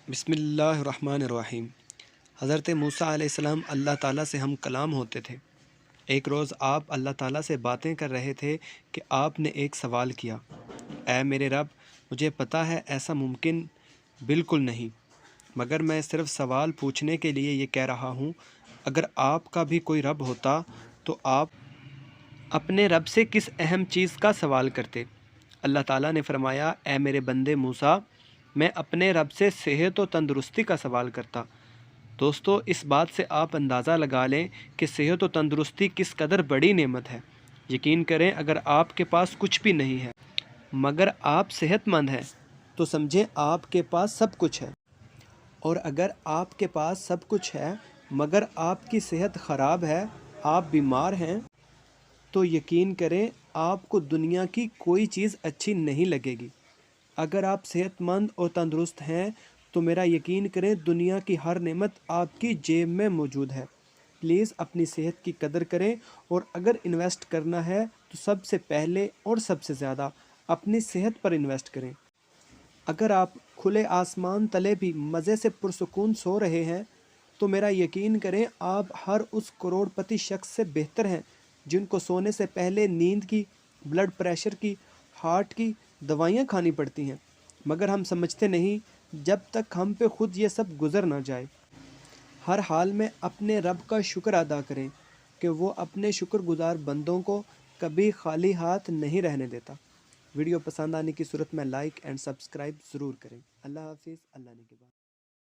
بسم اللہ الرحمن الرحیم۔ حضرت موسیٰ علیہ السلام اللہ تعالیٰ سے ہم کلام ہوتے تھے۔ ایک روز آپ اللہ تعالیٰ سے باتیں کر رہے تھے کہ آپ نے ایک سوال کیا، اے میرے رب، مجھے پتہ ہے ایسا ممکن بالکل نہیں، مگر میں صرف سوال پوچھنے کے لیے یہ کہہ رہا ہوں۔ اگر آپ کا بھی کوئی رب ہوتا تو آپ اپنے رب سے کس اہم چیز کا سوال کرتے؟ اللہ تعالیٰ نے فرمایا، اے میرے بندے موسیٰ، میں اپنے رب سے صحت و تندرستی کا سوال کرتا۔ دوستو، اس بات سے آپ اندازہ لگا لیں کہ صحت و تندرستی کس قدر بڑی نعمت ہے۔ یقین کریں، اگر آپ کے پاس کچھ بھی نہیں ہے مگر آپ صحت مند ہیں تو سمجھیں آپ کے پاس سب کچھ ہے، اور اگر آپ کے پاس سب کچھ ہے مگر آپ کی صحت خراب ہے، آپ بیمار ہیں، تو یقین کریں آپ کو دنیا کی کوئی چیز اچھی نہیں لگے گی۔ اگر آپ صحت مند اور تندرست ہیں تو میرا یقین کریں دنیا کی ہر نعمت آپ کی جیب میں موجود ہے۔ پلیز اپنی صحت کی قدر کریں، اور اگر انویسٹ کرنا ہے تو سب سے پہلے اور سب سے زیادہ اپنی صحت پر انویسٹ کریں۔ اگر آپ کھلے آسمان تلے بھی مزے سے پرسکون سو رہے ہیں تو میرا یقین کریں آپ ہر اس کروڑ پتی شخص سے بہتر ہیں جن کو سونے سے پہلے نیند کی، بلڈ پریشر کی، ہارٹ کی دوائیاں کھانی پڑتی ہیں، مگر ہم سمجھتے نہیں جب تک ہم پہ خود یہ سب گزر نہ جائے۔ ہر حال میں اپنے رب کا شکر ادا کریں کہ وہ اپنے شکر گزار بندوں کو کبھی خالی ہاتھ نہیں رہنے دیتا۔ ویڈیو پسند آنے کی صورت میں لائک اینڈ سبسکرائب ضرور کریں۔ اللہ حافظ، اللہ نے کے بعد۔